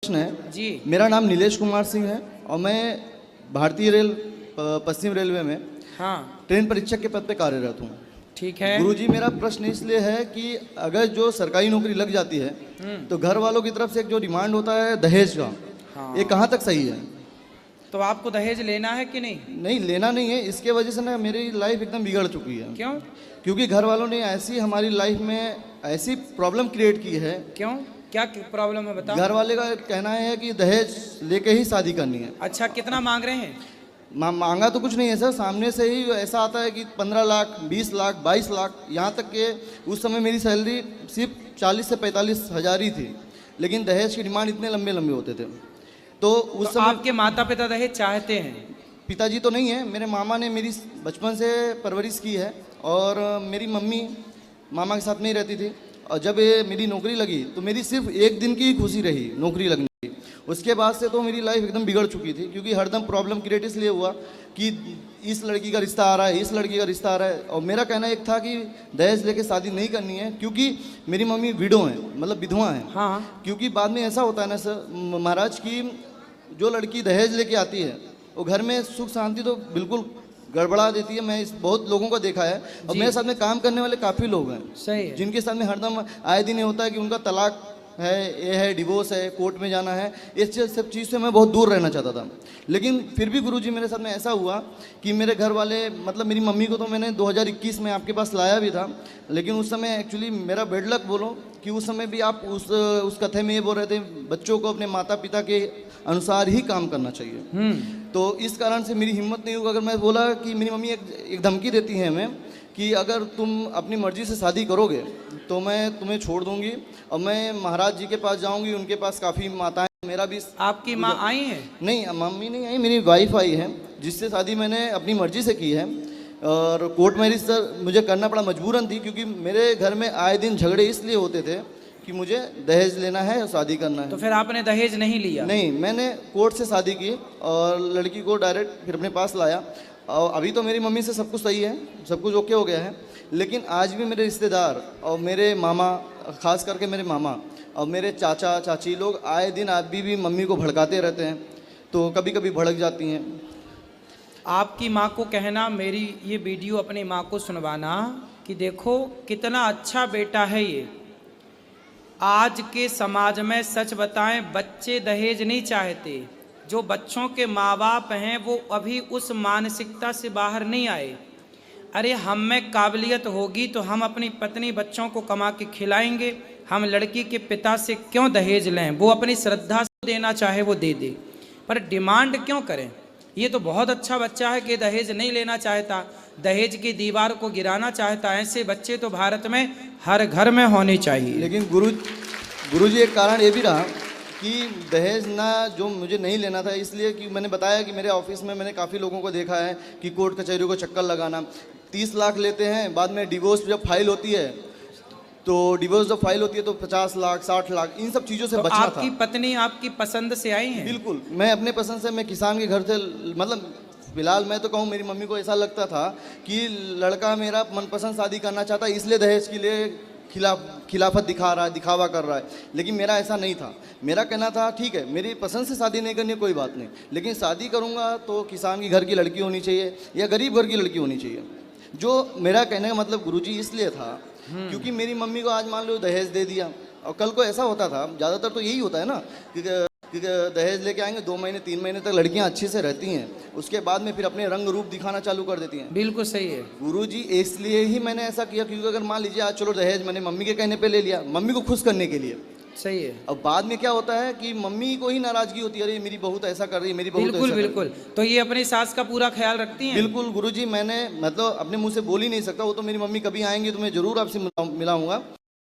प्रश्न है जी। मेरा नाम नीलेश कुमार सिंह है और मैं भारतीय रेल पश्चिम रेलवे में हाँ ट्रेन परीक्षक के पद पे कार्यरत हूँ। ठीक है। गुरुजी मेरा प्रश्न इसलिए है कि अगर जो सरकारी नौकरी लग जाती है तो घर वालों की तरफ से एक जो डिमांड होता है दहेज का, हाँ। ये कहाँ तक सही है? तो आपको दहेज लेना है कि नहीं? नहीं, लेना नहीं है। इसके वजह से ना मेरी लाइफ एकदम बिगड़ चुकी है। क्यों? क्योंकि घर वालों ने ऐसी हमारी लाइफ में ऐसी प्रॉब्लम क्रिएट की है। क्यों? क्या प्रॉब्लम है बताओ। घर वाले का कहना है कि दहेज लेके ही शादी करनी है। अच्छा, कितना मांग रहे हैं? मांगा तो कुछ नहीं है सर, सामने से ही ऐसा आता है कि 15 लाख, 20 लाख, 22 लाख, यहाँ तक के उस समय मेरी सैलरी सिर्फ 40 से 45 हज़ार ही थी, लेकिन दहेज की डिमांड इतने लंबे लंबे होते थे। तो उस समय आपके माता पिता दहेज चाहते हैं? पिताजी तो नहीं है, मेरे मामा ने मेरी बचपन से परवरिश की है और मेरी मम्मी मामा के साथ में ही रहती थी। और जब ये मेरी नौकरी लगी तो मेरी सिर्फ एक दिन की ही खुशी रही नौकरी लगने की। उसके बाद से तो मेरी लाइफ एकदम बिगड़ चुकी थी, क्योंकि हरदम प्रॉब्लम क्रिएट इसलिए हुआ कि इस लड़की का रिश्ता आ रहा है, इस लड़की का रिश्ता आ रहा है। और मेरा कहना एक था कि दहेज लेके शादी नहीं करनी है, क्योंकि मेरी मम्मी विडो हैं, मतलब विधवा हैं। हाँ। क्योंकि बाद में ऐसा होता है ना सर महाराज की जो लड़की दहेज लेके आती है वो घर में सुख शांति तो बिल्कुल गड़बड़ा देती है। मैं इस बहुत लोगों को देखा है और मेरे साथ में काम करने वाले काफ़ी लोग हैं सही है। जिनके साथ में हरदम आए दिन ये होता है कि उनका तलाक है, ये है, डिवोर्स है, कोर्ट में जाना है। इस सब चीज़ से मैं बहुत दूर रहना चाहता था, लेकिन फिर भी गुरुजी मेरे साथ में ऐसा हुआ कि मेरे घर वाले, मतलब मेरी मम्मी को तो मैंने 2021 में आपके पास लाया भी था, लेकिन उस समय एक्चुअली मेरा बेड लक बोलो कि उस समय भी आप उस कथे में ये बोल रहे थे बच्चों को अपने माता पिता के अनुसार ही काम करना चाहिए। तो इस कारण से मेरी हिम्मत नहीं होगी। अगर मैं बोला कि मेरी मम्मी एक धमकी देती है हमें कि अगर तुम अपनी मर्जी से शादी करोगे तो मैं तुम्हें छोड़ दूंगी और मैं महाराज जी के पास जाऊंगी। उनके पास काफ़ी माताएं, मेरा भी। आपकी माँ आई है? नहीं, मम्मी नहीं आई, मेरी वाइफ आई है, जिससे शादी मैंने अपनी मर्जी से की है। और कोर्ट मैरिज सर मुझे करना पड़ा, मजबूरन थी, क्योंकि मेरे घर में आए दिन झगड़े इसलिए होते थे कि मुझे दहेज लेना है और शादी करना है। तो फिर आपने दहेज नहीं लिया? नहीं, मैंने कोर्ट से शादी की और लड़की को डायरेक्ट फिर अपने पास लाया। और अभी तो मेरी मम्मी से सब कुछ सही है, सब कुछ ओके हो गया है। लेकिन आज भी मेरे रिश्तेदार और मेरे मामा, खास करके मेरे मामा और मेरे चाचा चाची लोग आए दिन अभी भी मम्मी को भड़काते रहते हैं, तो कभी कभी भड़क जाती हैं। आपकी माँ को कहना, मेरी ये वीडियो अपनी माँ को सुनवाना कि देखो कितना अच्छा बेटा है ये। आज के समाज में सच बताएं, बच्चे दहेज नहीं चाहते। जो बच्चों के माँ बाप हैं वो अभी उस मानसिकता से बाहर नहीं आए। अरे हम में काबिलियत होगी तो हम अपनी पत्नी बच्चों को कमा के खिलाएंगे। हम लड़की के पिता से क्यों दहेज लें? वो अपनी श्रद्धा से देना चाहे वो दे दे, पर डिमांड क्यों करें? ये तो बहुत अच्छा बच्चा है कि दहेज नहीं लेना चाहता, दहेज की दीवार को गिराना चाहता। ऐसे बच्चे तो भारत में हर घर में होने चाहिए। लेकिन गुरुजी एक कारण ये भी रहा कि दहेज ना जो मुझे नहीं लेना था, इसलिए कि मैंने बताया कि मेरे ऑफिस में मैंने काफ़ी लोगों को देखा है कि कोर्ट कचहरियों को चक्कर लगाना, 30 लाख लेते हैं, बाद में डिवोर्स जब फाइल होती है तो डिवोर्स जब फाइल होती है तो 50 लाख 60 लाख, इन सब चीज़ों से तो बचना था। आपकी पत्नी आपकी पसंद से आई है? बिल्कुल, मैं अपने पसंद से, मैं किसान के घर से, मतलब फिलहाल मैं तो कहूँ मेरी मम्मी को ऐसा लगता था कि लड़का मेरा मनपसंद शादी करना चाहता है, इसलिए दहेज के लिए खिलाफत दिखा रहा है, दिखावा कर रहा है। लेकिन मेरा ऐसा नहीं था। मेरा कहना था ठीक है, मेरी पसंद से शादी नहीं करनी है कोई बात नहीं, लेकिन शादी करूँगा तो किसान के घर की लड़की होनी चाहिए या गरीब घर की लड़की होनी चाहिए। जो मेरा कहने का मतलब गुरुजी इसलिए था क्योंकि मेरी मम्मी को आज मान लो दहेज दे दिया और कल को ऐसा होता था, ज़्यादातर तो यही होता है ना कि दहेज लेके आएंगे, 2 महीने 3 महीने तक लड़कियां अच्छे से रहती हैं, उसके बाद में फिर अपने रंग रूप दिखाना चालू कर देती हैं। बिल्कुल सही है गुरुजी, इसलिए ही मैंने ऐसा किया, क्योंकि अगर मान लीजिए आज चलो दहेज मैंने मम्मी के कहने पे ले लिया, मम्मी को खुश करने के लिए। सही है। अब बाद में क्या होता है कि मम्मी को ही नाराजगी होती है, अरे मेरी बहू तो ऐसा कर रही है, मेरी बहू तो बिल्कुल ऐसा बिल्कुल। तो ये अपनी सास का पूरा ख्याल रखती हैं? बिल्कुल गुरुजी, मैंने मतलब अपने मुंह से बोल ही नहीं सकता, वो तो मेरी मम्मी कभी आएंगी तो मैं जरूर आपसे मिलाऊंगा।